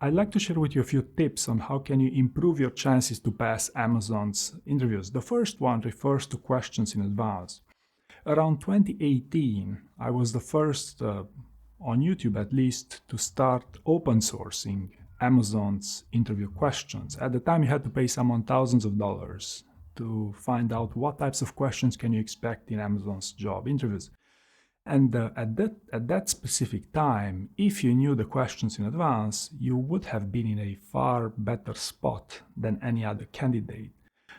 I'd like to share with you a few tips on how can you improve your chances to pass Amazon's interviews. The first one refers to questions in advance. Around 2018, I was the first, on YouTube at least, to start open sourcing Amazon's interview questions. At the time, you had to pay someone thousands of dollars to find out what types of questions can you expect in Amazon's job interviews. And at that specific time, if you knew the questions in advance, you would have been in a far better spot than any other candidate.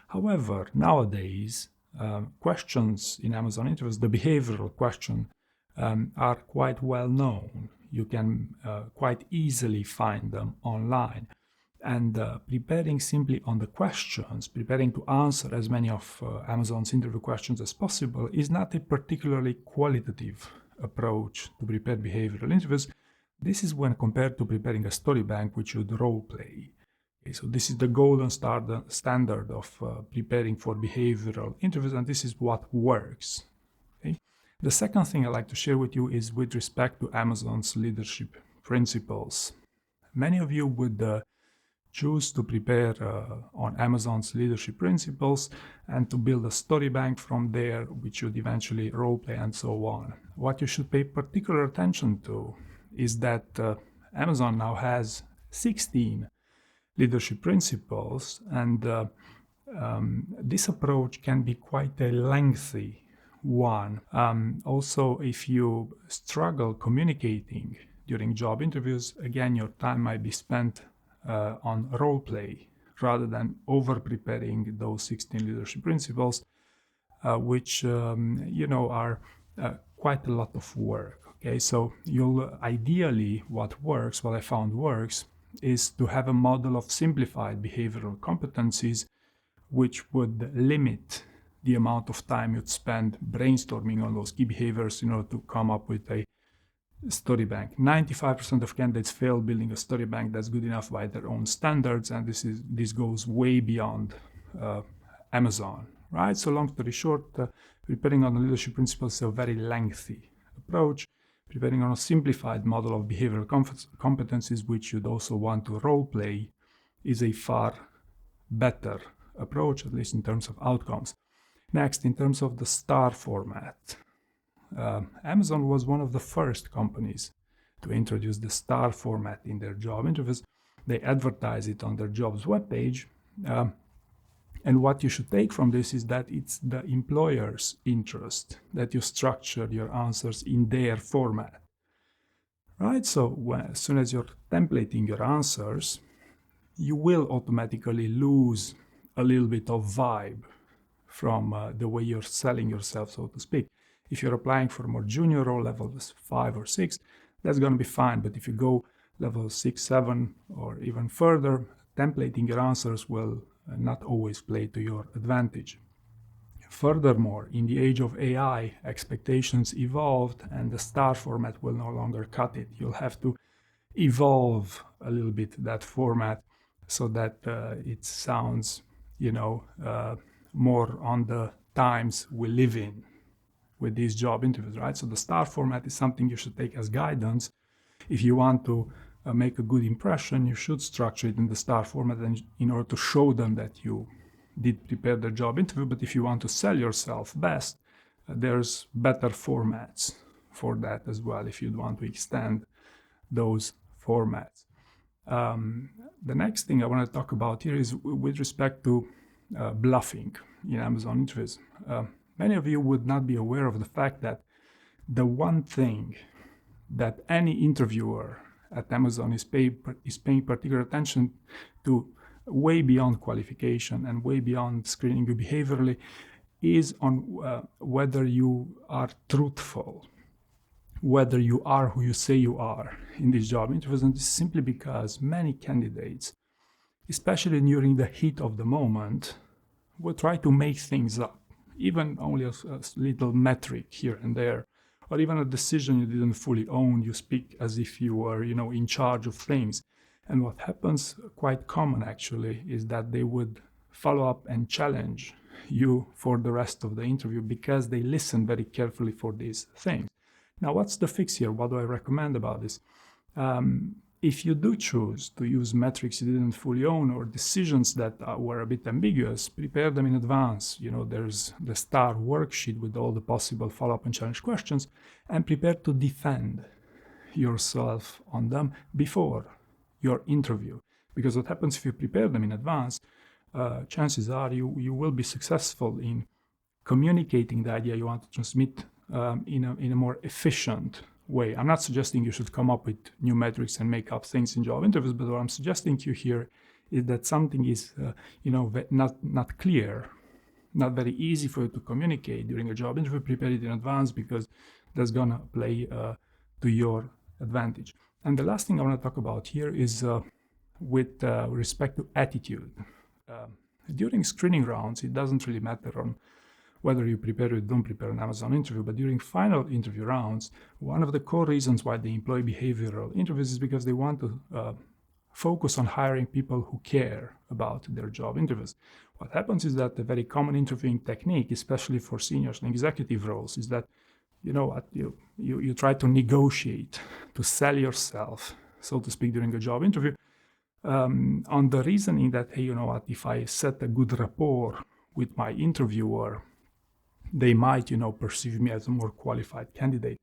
However, nowadays, questions in Amazon interviews, the behavioral question, are quite well known. You can quite easily find them online. And preparing simply on the questions, preparing to answer as many of Amazon's interview questions as possible is not a particularly qualitative approach to prepare behavioral interviews. This is when compared to preparing a story bank, which would role play. Okay, so this is the golden standard of preparing for behavioral interviews, and this is what works. Okay? The second thing I'd like to share with you is with respect to Amazon's leadership principles. Many of you would choose to prepare on Amazon's leadership principles and to build a story bank from there, which would eventually role play and so on. What you should pay particular attention to is that Amazon now has 16 leadership principles, and this approach can be quite a lengthy one. Also, if you struggle communicating during job interviews, again, your time might be spent on role play rather than over preparing those 16 leadership principles, which are quite a lot of work. Okay, so you'll ideally, what I found works, is to have a model of simplified behavioral competencies, which would limit the amount of time you'd spend brainstorming on those key behaviors in order to come up with a story bank. 95% of candidates fail building a story bank that's good enough by their own standards, and this goes way beyond Amazon, right? So long story short, preparing on the leadership principles is a very lengthy approach. Preparing on a simplified model of behavioral competencies, which you'd also want to role play, is a far better approach, at least in terms of outcomes. Next, in terms of the STAR format, Amazon was one of the first companies to introduce the STAR format in their job interviews. They advertise it on their jobs webpage. And what you should take from this is that it's the employer's interest that you structure your answers in their format, right? So as soon as you're templating your answers, you will automatically lose a little bit of vibe from the way you're selling yourself, so to speak. If you're applying for more junior role, levels 5 or 6, that's going to be fine. But if you go level 6, 7, or even further, templating your answers will not always play to your advantage. Furthermore, in the age of AI, expectations evolved and the STAR format will no longer cut it. You'll have to evolve a little bit that format so that it sounds, more on the times we live in with these job interviews, right? So the STAR format is something you should take as guidance. If you want to make a good impression, you should structure it in the STAR format and in order to show them that you did prepare the job interview. But if you want to sell yourself best, there's better formats for that as well if you'd want to extend those formats. The next thing I want to talk about here is with respect to bluffing in Amazon interviews. Many of you would not be aware of the fact that the one thing that any interviewer at Amazon is paying particular attention to, way beyond qualification and way beyond screening you behaviorally, is on whether you are truthful, whether you are who you say you are in these job interviews. And this is simply because many candidates, especially during the heat of the moment, will try to make things up, even only a little metric here and there, or even a decision you didn't fully own. You speak as if you were, in charge of things. And what happens, quite common actually, is that they would follow up and challenge you for the rest of the interview because they listen very carefully for these things. Now, what's the fix here? What do I recommend about this? if you do choose to use metrics you didn't fully own or decisions that were a bit ambiguous, prepare them in advance. There's the STAR worksheet with all the possible follow-up and challenge questions, and prepare to defend yourself on them before your interview. Because what happens if you prepare them in advance, chances are you will be successful in communicating the idea you want to transmit in a more efficient way. I'm not suggesting you should come up with new metrics and make up things in job interviews, but what I'm suggesting to you here is that something is not clear, not very easy for you to communicate during a job interview. Prepare it in advance, because that's gonna play to your advantage. And the last thing I want to talk about here is with respect to attitude. During screening rounds, it doesn't really matter on whether you prepare or don't prepare an Amazon interview, but during final interview rounds, one of the core reasons why they employ behavioral interviews is because they want to focus on hiring people who care about their job interviews. What happens is that the very common interviewing technique, especially for seniors and executive roles, is that you try to negotiate, to sell yourself, so to speak, during a job interview, on the reasoning that, hey, if I set a good rapport with my interviewer, they might, perceive me as a more qualified candidate.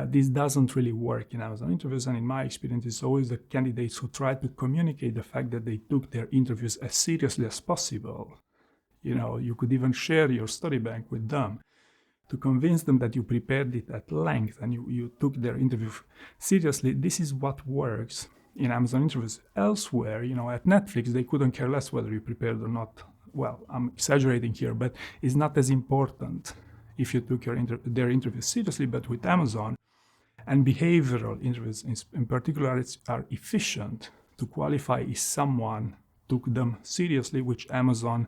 This doesn't really work in Amazon interviews, and in my experience, it's always the candidates who try to communicate the fact that they took their interviews as seriously as possible. You could even share your story bank with them to convince them that you prepared it at length and you took their interview seriously. This is what works in Amazon interviews. Elsewhere, at Netflix, they couldn't care less whether you prepared or not. Well, I'm exaggerating here, but it's not as important if you took their interview seriously. But with Amazon and behavioral interviews in particular, are efficient to qualify if someone took them seriously, which Amazon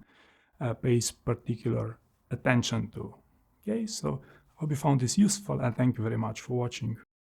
pays particular attention to. Okay, so I hope you found this useful, and thank you very much for watching.